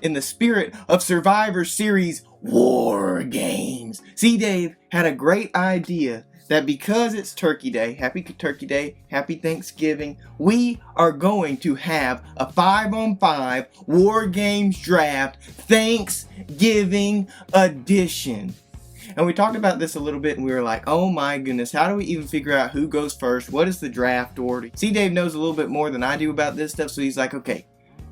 in the spirit of Survivor Series War Games. See, Dave had a great idea that because it's Turkey Day, happy Turkey Day, happy Thanksgiving, we are going to have a 5-on-5 War Games draft Thanksgiving edition. And we talked about this a little bit and we were like, oh my goodness, how do we even figure out who goes first? What is the draft order? See, Dave knows a little bit more than I do about this stuff, so he's like, okay,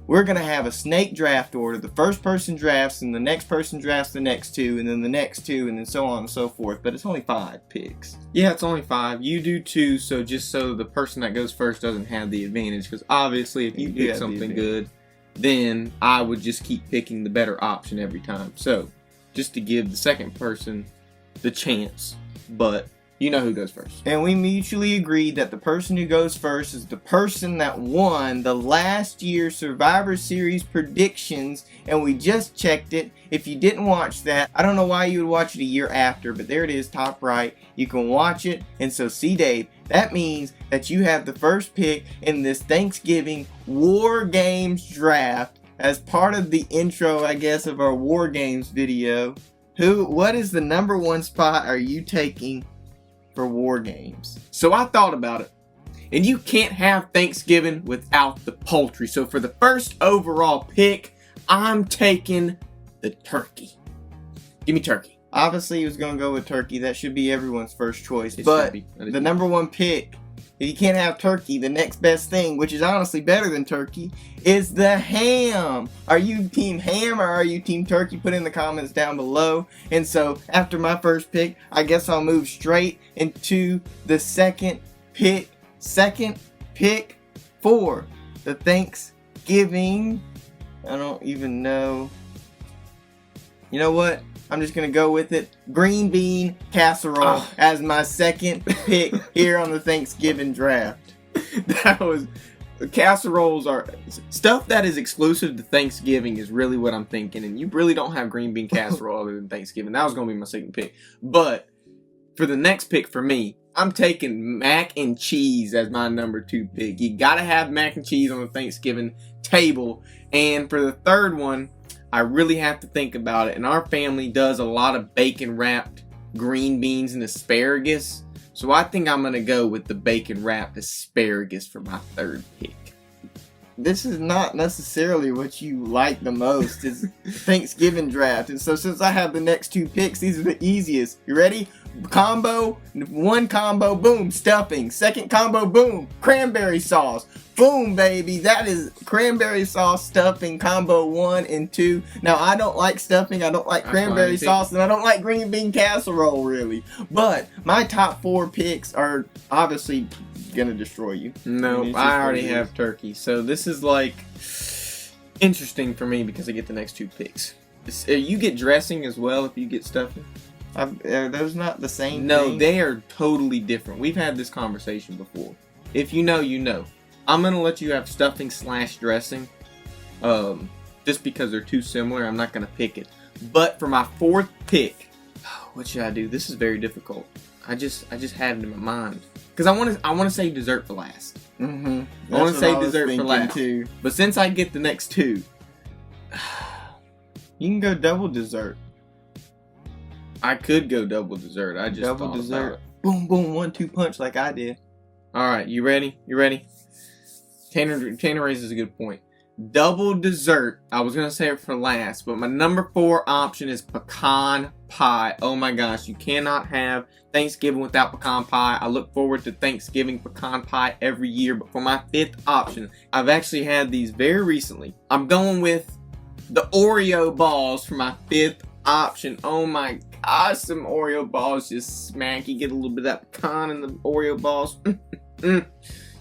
we're going to have a snake draft order. The first person drafts, and the next person drafts the next two, and then the next two, and then so on and so forth. But it's only 5 picks. Yeah, it's only 5. You do 2, so just so the person that goes first doesn't have the advantage. Because obviously, if you pick something good, then I would just keep picking the better option every time. So, just to give the second person the chance. But you know who goes first. And we mutually agreed that the person who goes first is the person that won the last year's Survivor Series predictions. And we just checked it. If you didn't watch that, I don't know why you would watch it a year after, but there it is, top right. You can watch it. And so, see, Dave, that means that you have the first pick in this Thanksgiving War Games draft as part of the intro, I guess, of our War Games video. What is the number 1 spot are you taking for War Games? So I thought about it, and you can't have Thanksgiving without the poultry. So for the first overall pick, I'm taking the turkey. Give me turkey. Obviously, he was going to go with turkey. That should be everyone's first choice. But the number 1 pick, if you can't have turkey, the next best thing, which is honestly better than turkey, is the ham. Are you team ham or are you team turkey? Put in the comments down below. And so, after my first pick, I guess I'll move straight into the second pick for the Thanksgiving. I don't even know. You know what? I'm just going to go with it. Green bean casserole as my second pick here on the Thanksgiving draft. That was... Casseroles are... Stuff that is exclusive to Thanksgiving is really what I'm thinking. And you really don't have green bean casserole other than Thanksgiving. That was going to be my second pick. But for the next pick for me, I'm taking mac and cheese as my number 2 pick. You got to have mac and cheese on the Thanksgiving table. And for the third one, I really have to think about it. And our family does a lot of bacon-wrapped green beans and asparagus. So I think I'm going to go with the bacon-wrapped asparagus for my third pick. This is not necessarily what you like the most. It's Thanksgiving draft. And so since I have the next 2 picks, these are the easiest. You ready? Combo. 1 combo. Boom. Stuffing. 2nd combo. Boom. Cranberry sauce. Boom, baby. That is cranberry sauce stuffing combo 1 and 2. Now, I don't like stuffing. I don't like cranberry sauce. And I don't like green bean casserole, really. But my top 4 picks are obviously gonna destroy you. No, I already have turkey. So this is like interesting for me because I get the next 2 picks. You get dressing as well if you get stuffing. Are those not the same thing? No, they are totally different. We've had this conversation before. If you know, you know. I'm going to let you have stuffing / dressing. Just because they're too similar, I'm not going to pick it. But for my 4th pick, what should I do? This is very difficult. I just had it in my mind. Because I want to say dessert for last. Mm-hmm. I want to say dessert for last. Too. But since I get the next 2, you can go double dessert. I could go double dessert. I just double dessert. Boom, boom, 1-2 punch like I did. All right, you ready? You ready? Tanner raises a good point. Double dessert. I was going to say it for last, but my number 4 option is pecan pie. Oh my gosh, you cannot have Thanksgiving without pecan pie. I look forward to Thanksgiving pecan pie every year, but for my 5th option, I've actually had these very recently. I'm going with the Oreo balls for my 5th option. Oh my gosh, some Oreo balls just smack. You get a little bit of that pecan in the Oreo balls.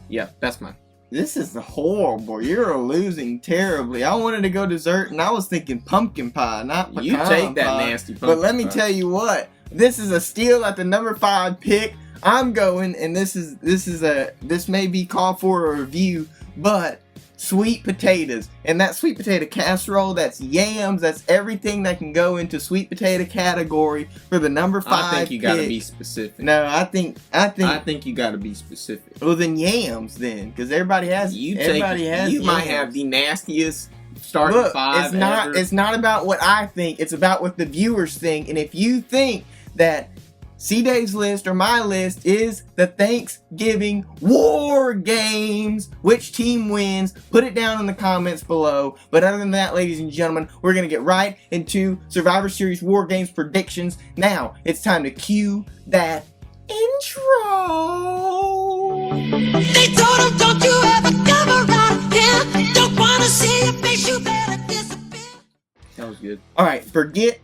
Yeah, that's mine. This is horrible. You're losing terribly. I wanted to go dessert, and I was thinking pumpkin pie, not pecan pie. You take that pie. nasty pumpkin But let me tell you what. This is a steal at the number 5 pick. I'm going, and this may be called for a review, but sweet potatoes. And that sweet potato casserole, that's yams, that's everything that can go into sweet potato category for the number 5 I think you pick. gotta be specific. No, I think you gotta be specific. Well, then yams, then, because everybody has. You might have the nastiest starting Look, 5 ever. it's not about what I think. It's about what the viewers think. And if you think that C Dave's list or my list is the Thanksgiving War Games, which team wins, put it down in the comments below. But other than that, ladies and gentlemen, we're going to get right into Survivor Series War Games predictions. Now, it's time to cue that intro. They told him, don't you ever come around here. Don't want to see your face, you better disappear. That was good. All right, forget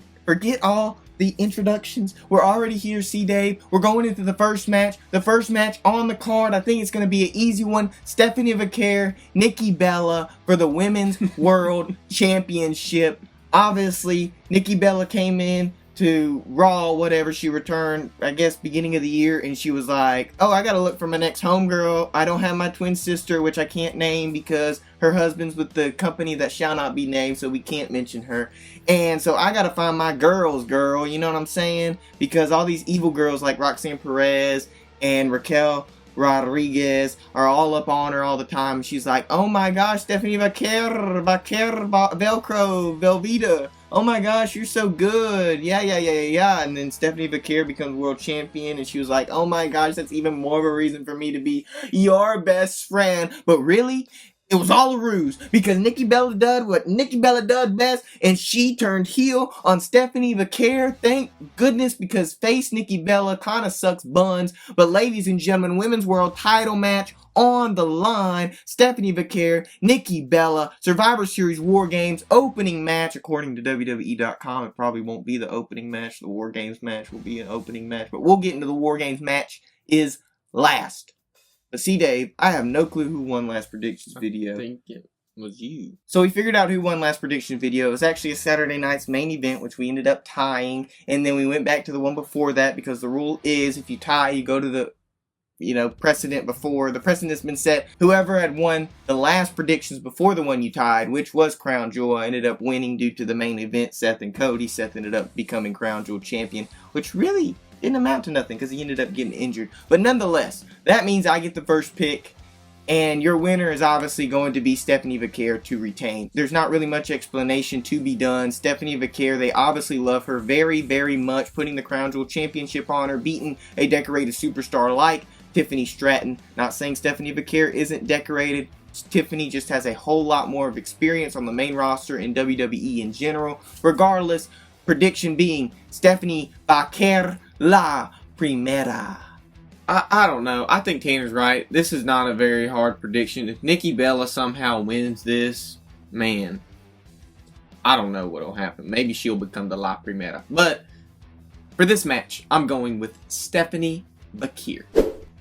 all the introductions. We're already here, C Dave. We're going into the first match. The first match on the card, I think it's going to be an easy one. Stephanie Vaquer, Nikki Bella for the Women's World Championship. Obviously, Nikki Bella came in to Raw, whatever, she returned, I guess, beginning of the year, and she was like, oh, I gotta look for my next homegirl. I don't have my twin sister, which I can't name because her husband's with the company that shall not be named, so we can't mention her. And so I gotta find my girl, you know what I'm saying? Because all these evil girls like Roxanne Perez and Raquel Rodriguez are all up on her all the time. She's like, oh my gosh, Stephanie Vaquer, Velcro, Velveeta. Oh my gosh, you're so good. Yeah. And then Stephanie Vaquer becomes world champion, and she was like, oh my gosh, that's even more of a reason for me to be your best friend. But really, it was all a ruse, because Nikki Bella did what Nikki Bella does best, and she turned heel on Stephanie Vaquer. Thank goodness, because face Nikki Bella kind of sucks buns. But ladies and gentlemen, Women's World title match on the line. Stephanie Vaquer, Nikki Bella, Survivor Series War Games opening match. According to WWE.com, it probably won't be the opening match. The War Games match will be an opening match, but we'll get into the War Games match is last. But see, Dave, I have no clue who won last predictions video. I think it was you. So we figured out who won last prediction video. It was actually a Saturday night's main event, which we ended up tying. And then we went back to the one before that, because the rule is if you tie, you go to the precedent before. The precedent's been set. Whoever had won the last predictions before the one you tied, which was Crown Jewel, ended up winning due to the main event, Seth and Cody. Seth ended up becoming Crown Jewel champion, which really didn't amount to nothing because he ended up getting injured. But nonetheless, that means I get the first pick, and your winner is obviously going to be Stephanie Vaquer to retain. There's not really much explanation to be done. Stephanie Vaquer, they obviously love her very, very much, putting the Crown Jewel Championship on her, beating a decorated superstar like Tiffany Stratton. Not saying Stephanie Vaquer isn't decorated. Tiffany just has a whole lot more of experience on the main roster in WWE in general. Regardless, prediction being Stephanie Vaquer la primera. I don't know. I think Tanner's right. This is not a very hard prediction. If Nikki Bella somehow wins this, man, I don't know what'll happen. Maybe she'll become the La Primera. But for this match, I'm going with Stephanie Vaquer.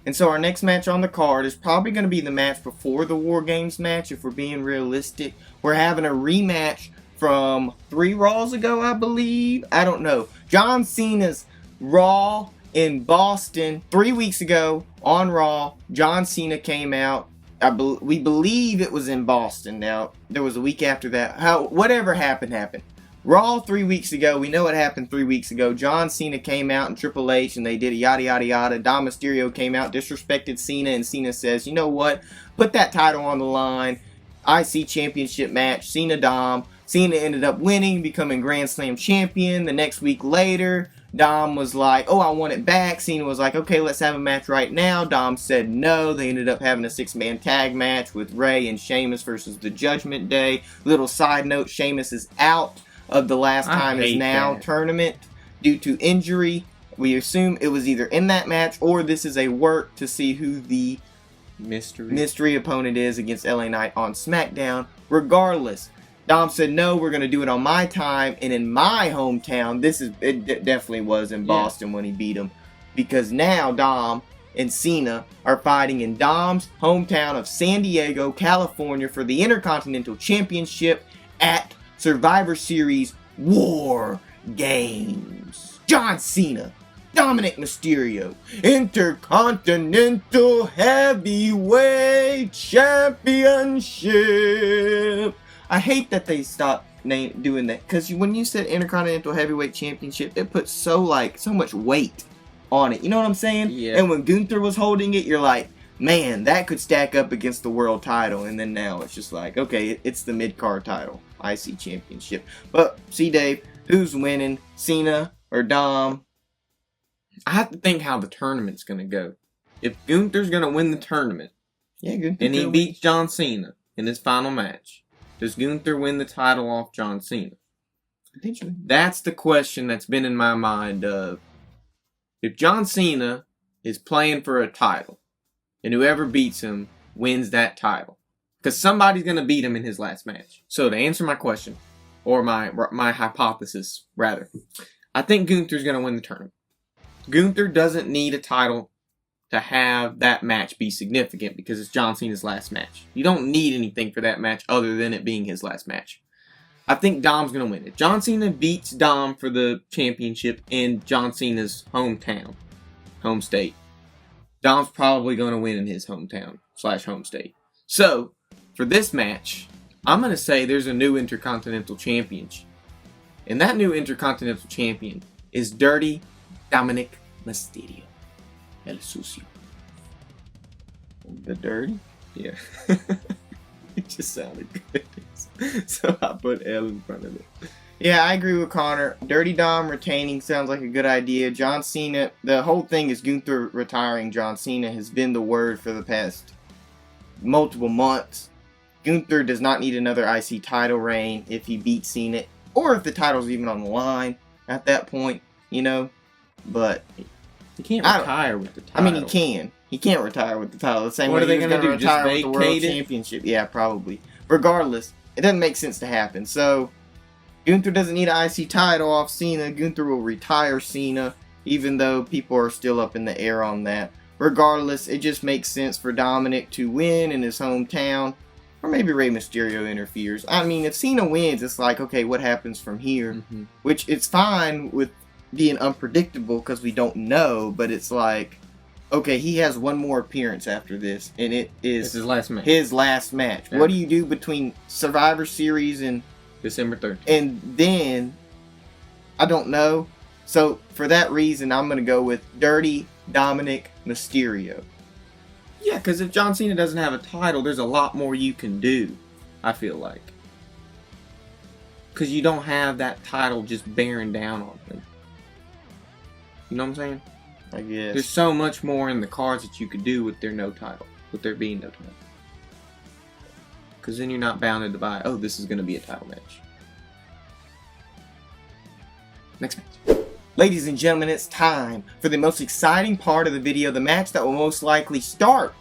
And so our next match on the card is probably going to be the match before the War Games match, if we're being realistic. We're having a rematch from 3 Raws ago, I believe. I don't know. John Cena's Raw in Boston 3 weeks ago on Raw. John Cena came out. We believe it was in Boston. Now, there was a week after that. Whatever happened. Raw 3 weeks ago. We know what happened 3 weeks ago. John Cena came out and Triple H, and they did a yada yada yada. Dom Mysterio came out, disrespected Cena, and Cena says, you know what? Put that title on the line. IC Championship match. Cena Dom. Cena ended up winning, becoming Grand Slam champion. The next week later, Dom was like, oh, I want it back. Cena was like, okay, let's have a match right now. Dom said no. They ended up having a 6-man tag match with Rhea and Sheamus versus the Judgment Day. Little side note, Sheamus is out of the Last Time Is Now tournament due to injury. We assume it was either in that match or this is a work to see who the mystery opponent is against LA Knight on SmackDown. Regardless, Dom said, no, we're going to do it on my time and in my hometown. It definitely was in Boston when he beat him. Because now Dom and Cena are fighting in Dom's hometown of San Diego, California for the Intercontinental Championship at Survivor Series War Games. John Cena, Dominik Mysterio, Intercontinental Heavyweight Championship. I hate that they stopped doing that, because when you said Intercontinental Heavyweight Championship, it puts so much weight on it. You know what I'm saying? Yeah. And when Gunther was holding it, you're like, man, that could stack up against the world title. And then now it's just like, okay, it's the mid-card title, IC Championship. But, see, Dave, who's winning, Cena or Dom? I have to think how the tournament's going to go. If Gunther's going to win the tournament, Yeah, Gunther. and he beats John Cena in his final match, does Gunther win the title off John Cena? Potentially. That's the question that's been in my mind of, if John Cena is playing for a title, and whoever beats him wins that title, because somebody's going to beat him in his last match. So to answer my question, or my hypothesis, rather, I think Gunther's going to win the tournament. Gunther doesn't need a title to have that match be significant because it's John Cena's last match. You don't need anything for that match other than it being his last match. I think Dom's going to win it. John Cena beats Dom for the championship in John Cena's hometown, home state. Dom's probably going to win in his hometown / home state. So, for this match, I'm going to say there's a new Intercontinental Champion. And that new Intercontinental Champion is Dirty Dominik Mysterio. El Sucio. The Dirty? Yeah. It just sounded good. So I put L in front of it. Yeah, I agree with Connor. Dirty Dom retaining sounds like a good idea. John Cena, the whole thing is Gunther retiring John Cena has been the word for the past multiple months. Gunther does not need another IC title reign if he beats Cena, or if the title's even on the line at that point, you know. But he can't retire with the title. I mean, he can. He can't retire with the title. The same What way are they he was gonna going to do, retire just with the World vacate it? Championship. Yeah, probably. Regardless, it doesn't make sense to happen. So, Gunther doesn't need an IC title off Cena. Gunther will retire Cena, even though people are still up in the air on that. Regardless, it just makes sense for Dominik to win in his hometown. Or maybe Rey Mysterio interferes. I mean, if Cena wins, it's like, okay, what happens from here? Mm-hmm. Which, it's fine with being unpredictable because we don't know. But it's like, okay, he has one more appearance after this. And it's his last match. His last match. Yeah. What do you do between Survivor Series and December 13th. And then, I don't know. So, for that reason, I'm going to go with Dirty Dominik Mysterio. Yeah, because if John Cena doesn't have a title, there's a lot more you can do, I feel like. Because you don't have that title just bearing down on him. You know what I'm saying? I guess. There's so much more in the cards that you could do with there no title. With there being no title. Because then you're not bounded by, oh, this is going to be a title match. Next match. Ladies and gentlemen, it's time for the most exciting part of the video. The match that will most likely start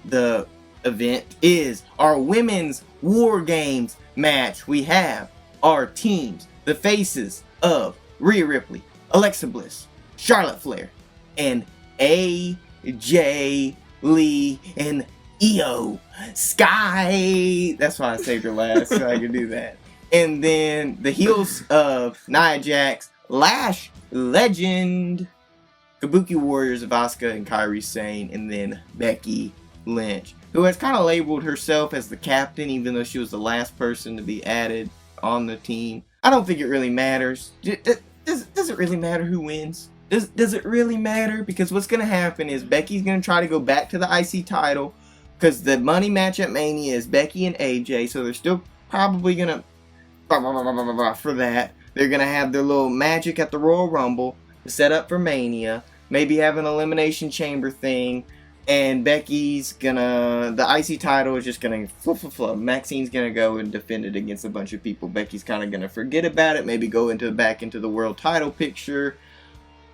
the event is our women's War Games match. We have our teams, the faces of Rhea Ripley, Alexa Bliss, Charlotte Flair, and AJ Lee and Io Sky. That's why I saved her last, so I could do that. And then the heels of Nia Jax, Lash Legend, Kabuki Warriors of Asuka and Kairi Sane, and then Becky Lynch, who has kind of labeled herself as the captain, even though she was the last person to be added on the team. I don't think it really matters. Does it really matter who wins? Does it really matter? Because what's going to happen is Becky's going to try to go back to the IC title, because the money match at Mania is Becky and AJ, so they're still probably going to for that. They're going to have their little magic at the Royal Rumble to set up for Mania. Maybe have an Elimination Chamber thing. And Becky's going to... The IC title is just going to flip. Maxine's going to go and defend it against a bunch of people. Becky's kind of going to forget about it. Maybe go back into the world title picture.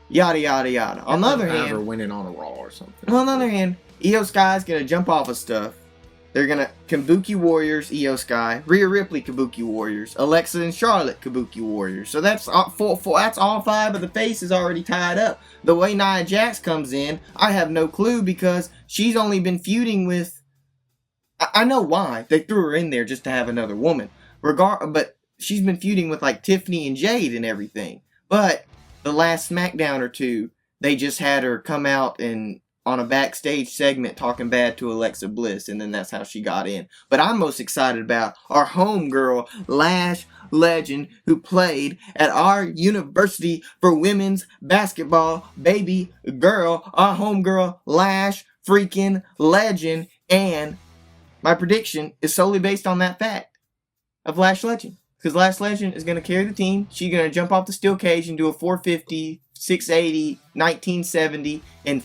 Yada, yada, yada. On the other hand... Or winning on a Raw or something. On the other hand, Io Sky's going to jump off of stuff. They're going to Kabuki Warriors, Io Sky, Rhea Ripley, Kabuki Warriors, Alexa and Charlotte, Kabuki Warriors. So that's that's all five of the faces already tied up. The way Nia Jax comes in, I have no clue because she's only been feuding with... I know why. They threw her in there just to have another woman. But she's been feuding with like Tiffany and Jade and everything. But the last SmackDown or two, they just had her come out and... on a backstage segment talking bad to Alexa Bliss, and then that's how she got in. But I'm most excited about our homegirl, Lash Legend, who played at our university for women's basketball, baby girl, our homegirl, Lash, freaking legend. And my prediction is solely based on that fact of Lash Legend. Because Lash Legend is going to carry the team. She's going to jump off the steel cage and do a 450, 680, 1970, and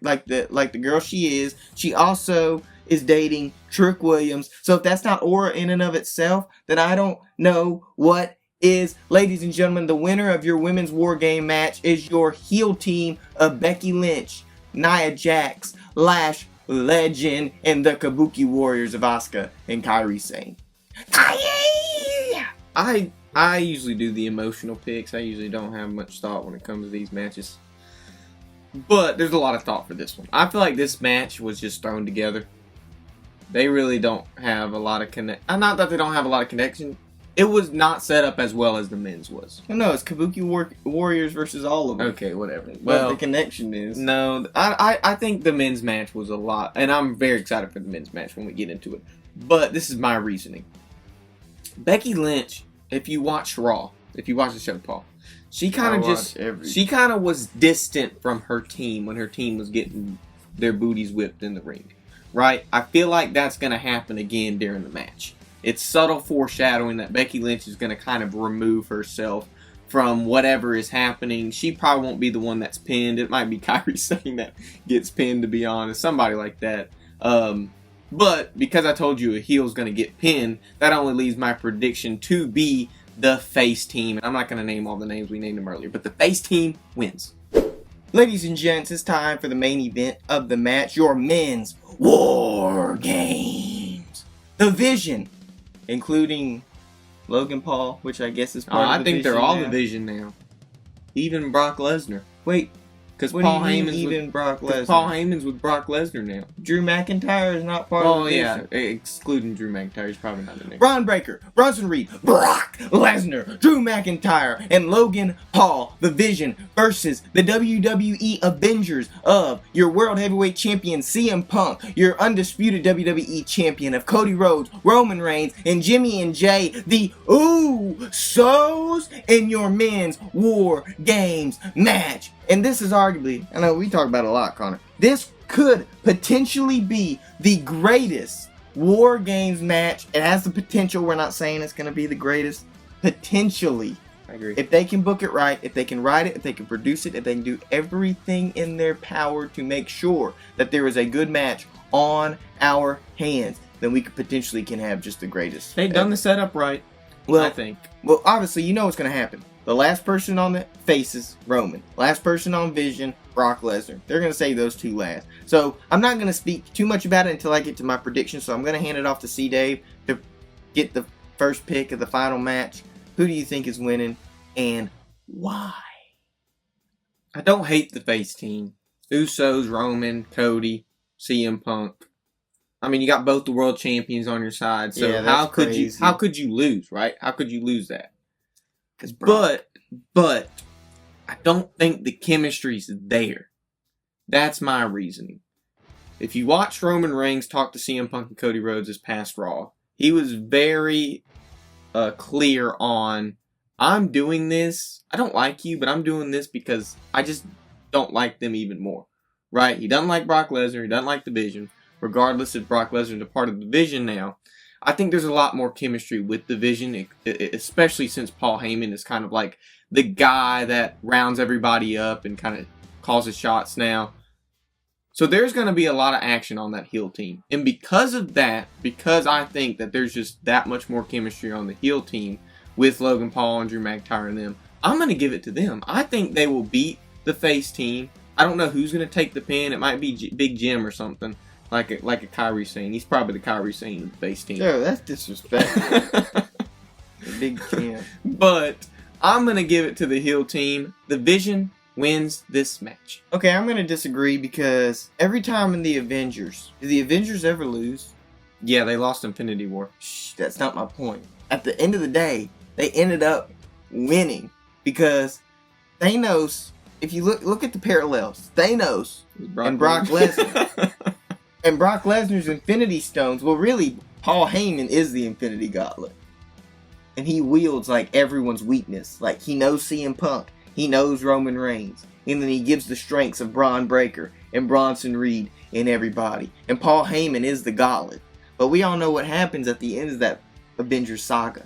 like the girl she is. She also is dating Trick Williams. So if that's not aura in and of itself, then I don't know what is. Ladies and gentlemen, the winner of your women's war game match is your heel team of Becky Lynch, Nia Jax, Lash Legend, and the Kabuki Warriors of Asuka and Kairi Sane. I usually do the emotional picks. I usually don't have much thought when it comes to these matches. But there's a lot of thought for this one. I feel like this match was just thrown together. They really don't have a lot of not that they don't have a lot of connection. It was not set up as well as the men's was. No, it's Kabuki Warriors versus all of them. Okay, whatever. Well, the connection is. No, I think the men's match was a lot. And I'm very excited for the men's match when we get into it. But this is my reasoning. Becky Lynch, if you watch Raw, if you watch the show, Paul, she kind of was distant from her team when her team was getting their booties whipped in the ring, right? I feel like that's going to happen again during the match. It's subtle foreshadowing that Becky Lynch is going to kind of remove herself from whatever is happening. She probably won't be the one that's pinned. It might be Kairi Sane that gets pinned, to be honest. Somebody like that. But because I told you a heel is going to get pinned, that only leaves my prediction to be the face team. I'm not going to name all the names we named them earlier, but the face team wins. Ladies and gents, it's time for the main event of the match, your men's war games. The Vision, including Logan Paul, which I guess is part of the I think Vision they're all now. the Vision now. Even Brock Lesnar. Wait, Because what Paul do you mean Heyman's even with Brock Lesnar? Paul Heyman's with Brock Lesnar now. Drew McIntyre is not part of the Vision. Yeah, excluding Drew McIntyre, he's probably not in there. Braun Breaker, Bronson Reed, Brock Lesnar, Drew McIntyre, and Logan Paul, the Vision, versus the WWE Avengers of your World Heavyweight Champion CM Punk, your undisputed WWE Champion of Cody Rhodes, Roman Reigns, and Jimmy and Jay, the Usos, in your men's War Games match. And this is arguably, I know we talk about it a lot, Connor, this could potentially be the greatest War Games match. It has the potential. We're not saying it's going to be the greatest. Potentially. I agree. If they can book it right, if they can write it, if they can produce it, if they can do everything in their power to make sure that there is a good match on our hands, then we could potentially can have just the greatest. They've done the setup right, I think. Well, obviously, you know what's going to happen. The last person on the faces, Roman. Last person on Vision, Brock Lesnar. They're going to say those two last. So, I'm not going to speak too much about it until I get to my prediction. So, I'm going to hand it off to C. Dave to get the first pick of the final match. Who do you think is winning and why? I don't hate the face team. Usos, Roman, Cody, CM Punk. I mean, you got both the world champions on your side. So, Yeah, how that's could you lose, right? How could you lose that? But But I don't think the chemistry's there. That's my reasoning. If you watch Roman Reigns talk to CM Punk and Cody Rhodes this past Raw, he was very clear on, I'm doing this. I don't like you, but I'm doing this because I just don't like them even more. Right? He doesn't like Brock Lesnar. He doesn't like the Vision. Regardless if Brock Lesnar is a part of the Vision now, I think there's a lot more chemistry with the Vision, especially since Paul Heyman is kind of like the guy that rounds everybody up and kind of calls his shots now. So there's going to be a lot of action on that heel team. And because of that, because I think that there's just that much more chemistry on the heel team with Logan Paul and Drew McIntyre and them, I'm going to give it to them. I think they will beat the face team. I don't know who's going to take the pin. It might be Big Jim or something. Like a Kairi Sane. He's probably the Kairi Sane of the face team. Yo, that's disrespectful. Big Jim. But I'm going to give it to the heel team. The Vision wins this match. Okay, I'm going to disagree because every time in the Avengers, do the Avengers ever lose? Yeah, they lost Infinity War. Shh, that's not my point. At the end of the day, they ended up winning because Thanos, if you look at the parallels, Thanos and Brock Lesnar. And Brock Lesnar's Infinity Stones, well really, Paul Heyman is the Infinity Gauntlet. And he wields like everyone's weakness. Like he knows CM Punk. He knows Roman Reigns. And then he gives the strengths of Braun Breaker and Bronson Reed and everybody. And Paul Heyman is the gauntlet. But we all know what happens at the end of that Avengers saga.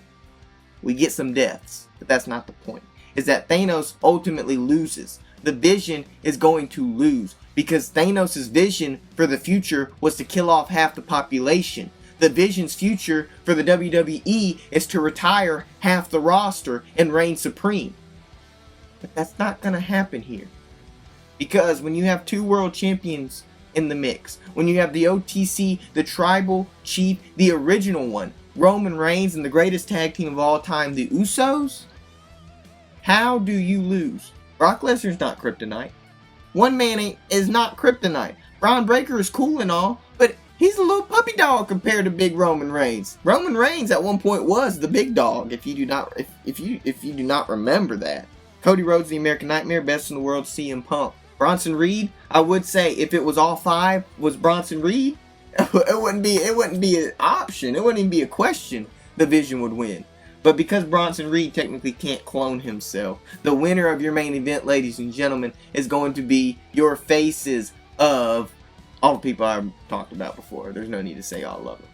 We get some deaths, but that's not the point. Is that Thanos ultimately loses. The Vision is going to lose because Thanos' vision for the future was to kill off half the population. The Vision's future for the WWE is to retire half the roster and reign supreme. But that's not going to happen here. Because when you have two world champions in the mix, when you have the OTC, the Tribal Chief, the original one, Roman Reigns, and the greatest tag team of all time, the Usos, how do you lose? Brock Lesnar's not kryptonite. One man is not kryptonite. Braun Breaker is cool and all, but he's a little puppy dog compared to big Roman Reigns. Roman Reigns at one point was the big dog. If you do not remember that. Cody Rhodes, the American Nightmare, best in the world, CM Punk. Bronson Reed, I would say if it was all five was Bronson Reed, it wouldn't be an option. It wouldn't even be a question. The Vision would win. But because Bronson Reed technically can't clone himself, the winner of your main event, ladies and gentlemen, is going to be your faces of all the people I've talked about before. There's no need to say all of them.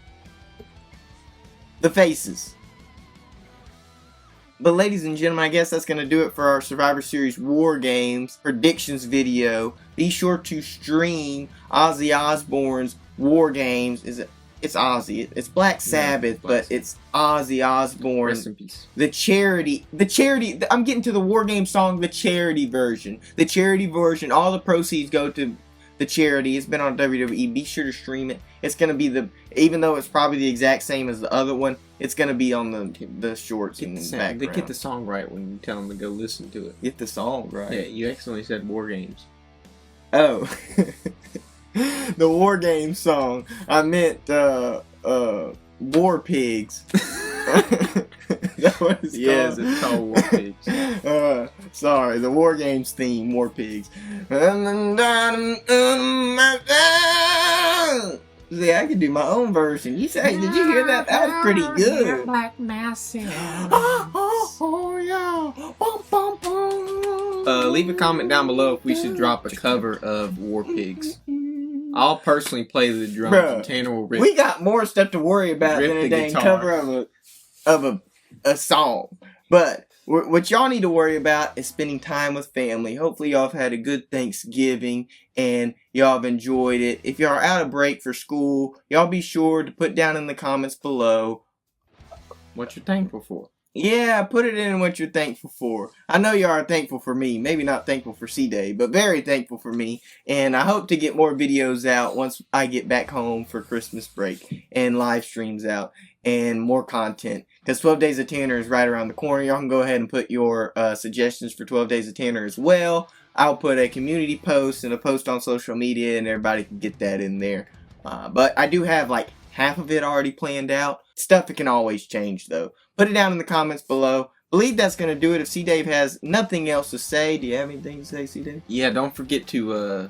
The faces. But ladies and gentlemen, I guess that's going to do it for our Survivor Series War Games predictions video. Be sure to stream Ozzy Osbourne's War Games. It's Ozzy. It's Black Sabbath, but it's Ozzy Osbourne. Rest in peace. The charity, I'm getting to the War Game song, the charity version. The charity version, all the proceeds go to the charity. It's been on WWE. Be sure to stream it. It's going to be even though it's probably the exact same as the other one, it's going to be on the shorts in the background. They get the song right when you tell them to go listen to it. Get the song right. Yeah, you accidentally said War Games. Oh. The War Games song. I meant War Pigs. That was yes, it's called War Pigs. Sorry, the War Games theme, War Pigs. See, I could do my own version. You say, did you hear that? That was pretty good. Black massive. Oh yeah. Bum, bum, bum. Leave a comment down below if we should drop a cover of War Pigs. I'll personally play the drums. Bruh, and Tanner will rip. We got more stuff to worry about Rip than a the dang guitar. cover of a song. But what y'all need to worry about is spending time with family. Hopefully y'all have had a good Thanksgiving and y'all have enjoyed it. If y'all are out of break for school, y'all be sure to put down in the comments below What you're thankful for. Yeah, put it in what you're thankful for. I know you are thankful for me. Maybe not thankful for C-Day, but very thankful for me. And I hope to get more videos out once I get back home for Christmas break. And live streams out. And more content. Because 12 Days of Tanner is right around the corner. Y'all can go ahead and put your suggestions for 12 Days of Tanner as well. I'll put a community post and a post on social media. And everybody can get that in there. But I do have like half of it already planned out. Stuff that can always change though. Put it down in the comments below. Believe that's going to do it. If C-Dave has nothing else to say, do you have anything to say, C-Dave? Yeah, don't forget to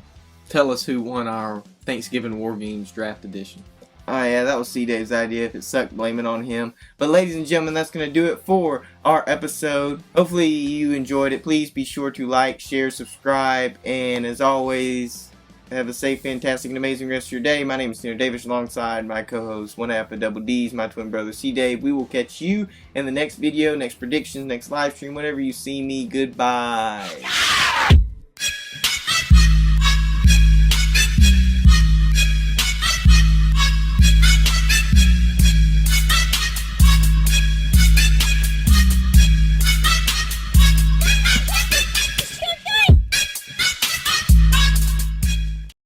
tell us who won our Thanksgiving War Games Draft Edition. Oh yeah, that was C-Dave's idea. If it sucked, blame it on him. But ladies and gentlemen, that's going to do it for our episode. Hopefully you enjoyed it. Please be sure to like, share, subscribe, and as always, have a safe, fantastic, and amazing rest of your day. My name is Tanner Davis alongside my co-host, one half of Double D's, my twin brother C-Dave. We will catch you in the next video, next predictions, next live stream, whenever you see me. Goodbye.